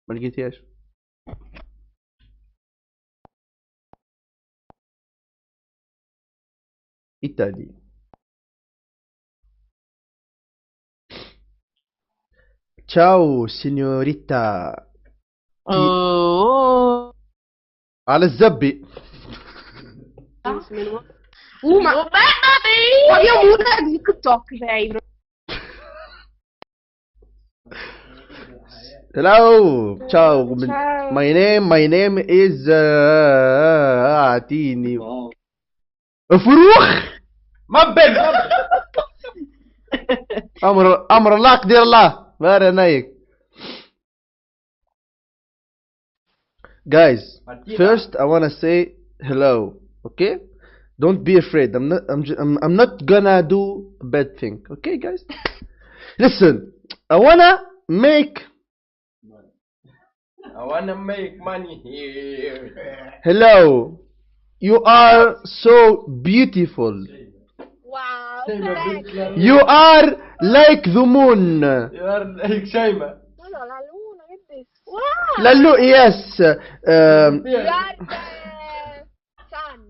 ما لقيتيهاش. ايطالي. تشاو سينيوريتا. اوه على الزبي. Ma io una di TikTok sei. Hello. Ciao. Ciao. My name is اعطيني فروخ. مبل امر الله قدير الله بارا نايك. Guys, first I wanna say hello, okay? Don't be afraid. I'm not gonna do a bad thing, okay, guys? Listen, I wanna make money here. hello. You are so beautiful. Wow. You are like the moon. هيك شايمة. No, la luna, che dici? Wow. Lallu, yes. Guarda, sun.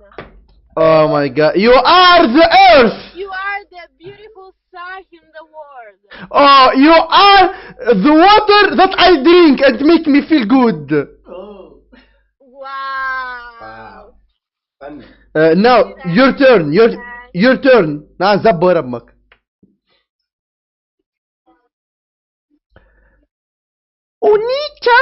Oh my God. You are the earth. You are the beautiful star in the world. Oh, you are the water that I drink and make me feel good. Wow. Now your turn. Your turn. Now زبر امك. Onita.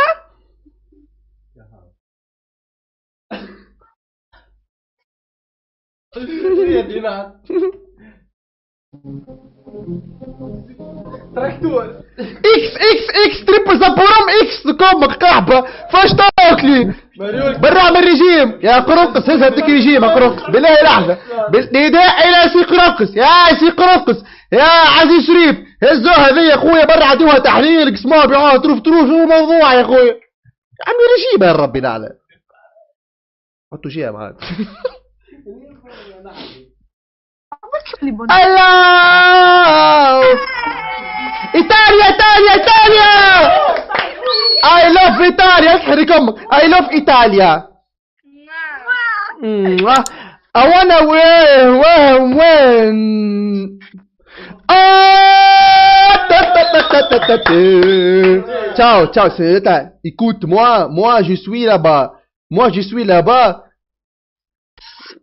تراكتور اكس تريبل زبورم اكس كومك قحبة فاش تاكلي برا من الرجيم يا قرقص هزها بدك رجيم يا قرقص بالله لحظة بالنداء الى سي قرقص يا سي قرقص يا عزيز شريف هزوها ذي يا خويا برا عدوها تحليل قسموها بيعوها تروف شو الموضوع يا خويا عمي رجيم يا ربي نعلى حطوا شيء معاك الله ايطاليا I love ايطاليا احرق امك I love ايطاليا I wanna win ciao c'est écoute moi je suis là-bas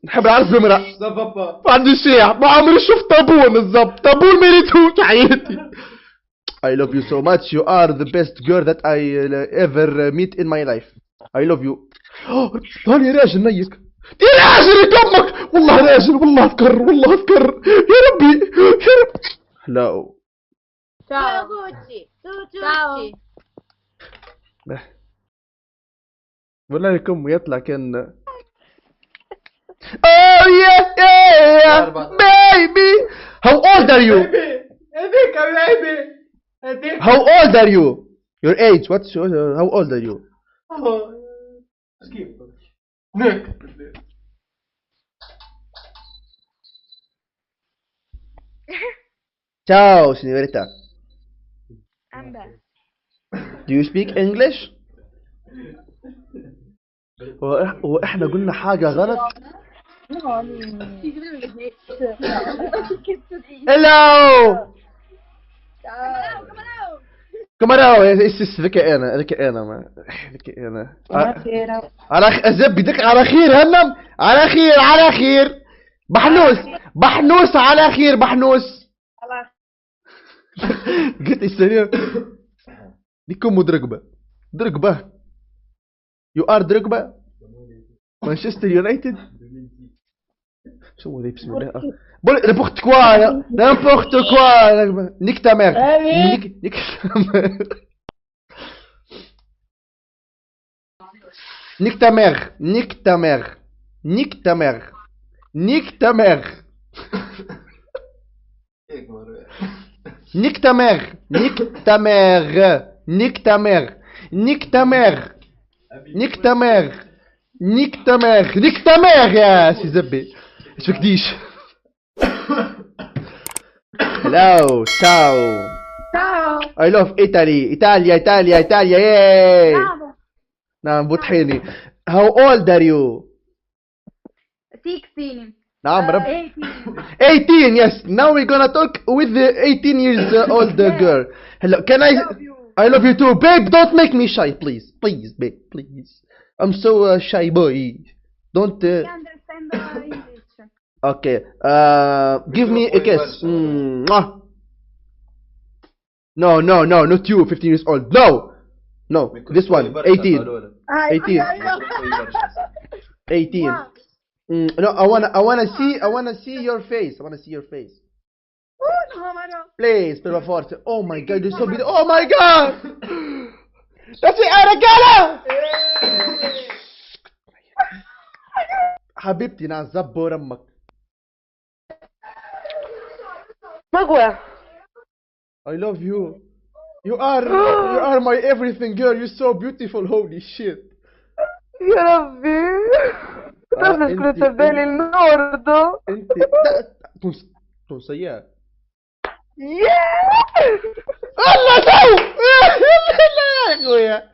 نحب نعرف بمرأة زبابا ما عندي شيء ما عمري شفت طابون الزبط طابون ما ريتهوش حياتي I love you so much you are the best girl that I ever meet in my life I love you هاني راجل نيك يا راجل يكمك والله راجل والله اذكر يا ربي لا Ciao Gucci. Ciao. والله يكم يطلع كان Oh yeah baby how old are you هذيك حبيبي هذيك how old are you your age what's your how old are you كيف نك ciao signorita Amber. do you speak English واحنا قلنا حاجة غلط hello كاميرا ذكي انا على ازبي دك على خير هنم على خير بحنوس على خير بحنوس قلت السريع ديكم درقبة يو ار درقبة مانشستر يونايتد شو ذي بسم الله بول n'importe quoi nique ta mère nique ta mère nique ta mère nique ta mère nique ta mère nique ta mère nique ta mère nique ta mère nique ta mère nique ta mère nique ta mère nique ta mère يا سي زبي ايش فيك ديش hello ciao Ciao. I love Italy. Italia, Italia, Italia. Yay. Bravo. نعم بوطحيني. How old are you? 16. نعم رب. 18. 18, yes. Now we're gonna talk with the 18 years old girl. Hello, can I? love you. I love you too, babe. Don't make me shy, please, please, babe, please. I'm so shy boy. Don't. I understand English. Okay. Give me a kiss. Mwah. No, no, no, not you, 15 years old. No, no. This one, 18. 18. 18. Wow. No, I wanna see your face. I wanna see your face. No, ma no. Please, per forza. Oh my god, you're so beautiful. Oh my god! That's it, يا رجالة! حبيبتي نعم زبور امك. Maguire. I love you. You are my everything, girl. You're so beautiful. Holy shit. يا ربي طفل كنت انت بالي النوردو. انت تونسية. الله تو لا يا اخويا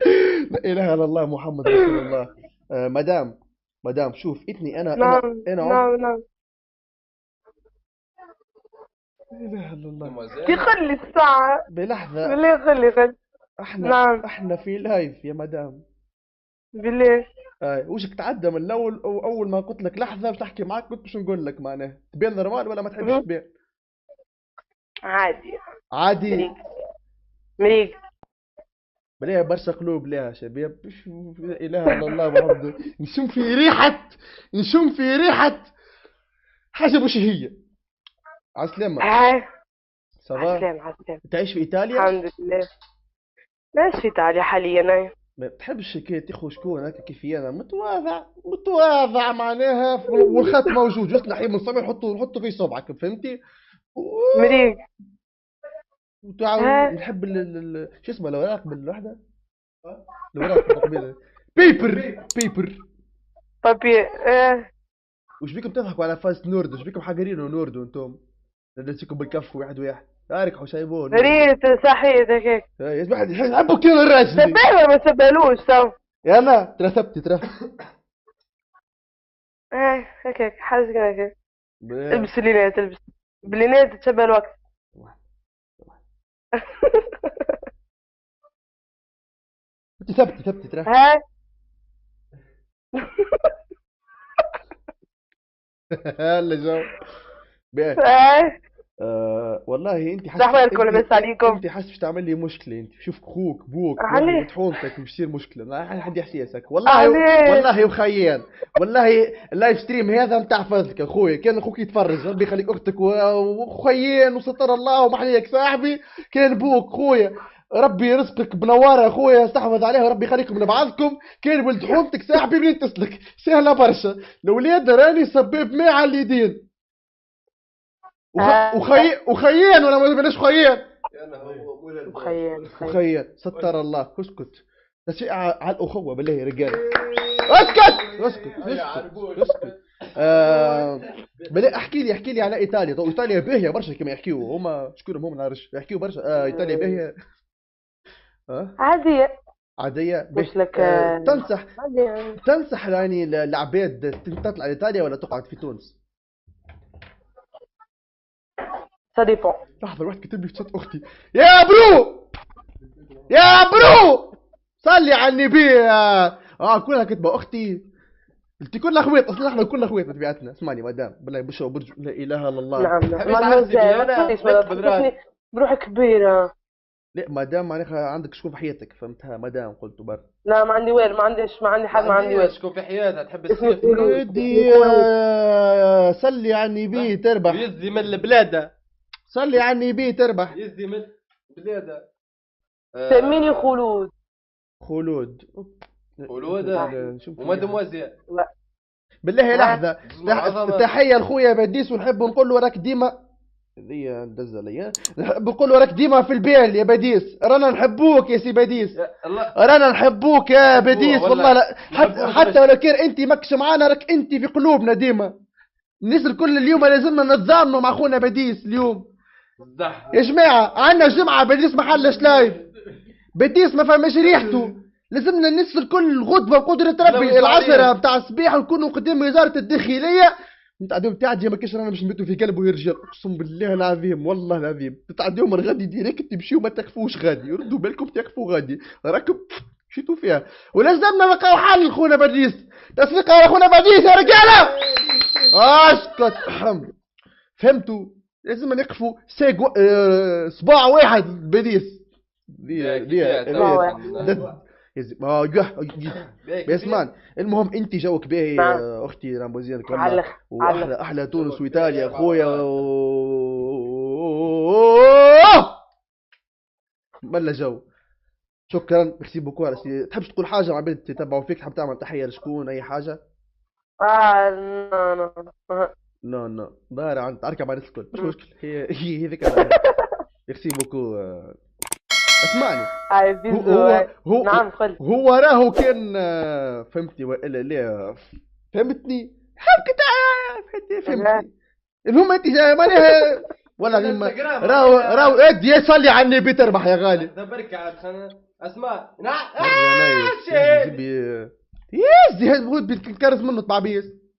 لا اله الا الله محمد رسول الله. مدام شوف اتني انا نعم انا نعم نعم. لا اله الا الله. كي خلي الساعة بلحظة بالله خلي نعم. احنا في لايف يا مدام. بالله وشك تعدى من الاول اول ما قلت لك لحظة باش نحكي معاك كنت باش نقول لك معناها تبين نورمال ولا ما تحبش تبين؟ عادي عادي. مريق بلاها برشا قلوب لها شباب. لا اله الا الله محمد. نشم في ريحة حاجة مش هي. عسلامة. سافا. عسلامة. تعيش في ايطاليا؟ الحمد لله. ناس في ايطاليا حاليا. ما بتحبش كي تاخذ شكون هكا كيفي انا متواضع معناها والخط موجود جست نحيه من الصبع نحطه في صبعك فهمتي؟ مريق. وتعاون نحب شو اسمه الاوراق بالوحده؟ الاوراق بالقبيله بيبر. بابي وش بيكم تضحكوا على فاست نوردو؟ وش بيكم حقرينه نوردو انتم؟ ندسيكم بالكف واحد اركحوا شايبون ريت صحيت هيك. يسمح لي يحبوا كثير الراجل. سباله ما سبالوش تو. يا انا ترثبتي هيك حاجة هيك. البس اللينات البس بلينات تشبه الوقت. ثبتي ترى. هلا جو. والله انت انت حاسس باش تعمل لي مشكله. انت شوف خوك بوك عليه وطحونتك باش تصير مشكله. ما عندي احساسك والله وخيان. والله اللايف ستريم هذا نتاع فضلك اخويا. كان اخوك يتفرج ربي يخليك اختك وخيان وستر الله ومحليك صاحبي. كان بوك خويا ربي يرزقك بنواره اخويا استحفظ عليها وربي يخليكم لبعضكم. كان ولد حومتك صاحبي منين تسلك سهله برشا. الاولاد راني سباب ماء على اليدين. وخيان ولا ما بلاش خيان. وخيان ستر الله. اسكت شيء على الاخوه بالله يا رجال. اسكت بالله. احكي لي على ايطاليا. طب ايطاليا باهيه برشا كما يحكيوا هما. شكونهم هم نعرفش يحكيوا برشا. ايطاليا باهيه. عاديه مش لك. تنصح يعني العباد تطلع لايطاليا ولا تقعد في تونس؟ سا ديبون. لحظة الواحد كتب لي في شات أختي يا برو صلي على النبي. كلها كتبة أختي. انت كلنا اخوات اصلا. احنا كلنا اخوات بطبيعتنا. اسمعني مدام بالله بشا وبرج لا اله الا الله. نعم بروح كبيرة. لا مدام معناها عندك شكون في حياتك فهمتها مدام قلت برا. لا ما عندي والو. ما عندي حد. ما عندي والو. شكون في حياتها تحب السيف ودي صلي على النبي تربح. يزي من البلاد. صلي على النبي تربح. يزي من البلاد. سميني خلود ومدموزيل. بالله لحظة تحية لخويا بديس. ونحب نقول له راك ديما هذيا ندز ليا. نحب نقول له راك ديما في البال يا بديس. رانا نحبوك يا سي بديس. رانا نحبوك يا بديس والله. لا حتى ولو كان انت ماكش معانا راك انت في قلوبنا ديما. الناس الكل اليوم لازمنا نتضامنوا مع خونا بديس اليوم. الزح. يا جماعة عندنا جمعة بيتيس ما حلش لايف. بيتيس ما فهمش ريحته. لازمنا نسل كل غدوة بقدرة ربي العشرة بتاع الصباح ونكونوا قدام وزارة الداخلية. نتعديهم تعدي ما كاش رانا باش نبتوا في كلب ويرجع، اقسم بالله العظيم والله العظيم تتعديهم من غادي ديريكت تمشيو ما تخفوش غادي، ردوا بالكم تخفوا غادي، راكم مشيتوا فيها، ولازمنا نلقاو حل خونا باديس، تصفيق على خونا باديس يا رجاله. اسكت فهمتوا؟ لازم نقفوا صباع واحد باديس. بيسمان المهم انت جوك باهي يا اختي رامبوزيان كلها، واحلى احلى تونس وايطاليا اخويا بلا جو. شكرا ميرسي بوكو على تحبش تقول حاجه مع بنت تتبعوا فيك، تحب تعمل تحيه لشكون اي حاجه؟ نو نو داير عن اركب على الكل مش مشكل، هي ذيك ميرسي بوكو. اسمعني هو نعم قل. هو راهو كان فهمتني والا لا فهمتني فهمتني المهم انت ماني ولا راهو ادي صلي على النبي تربح يا غالي. دبرك عاد خلنا اسمع. يزي هذا بغيت بيتكرز منه طبعا بيس.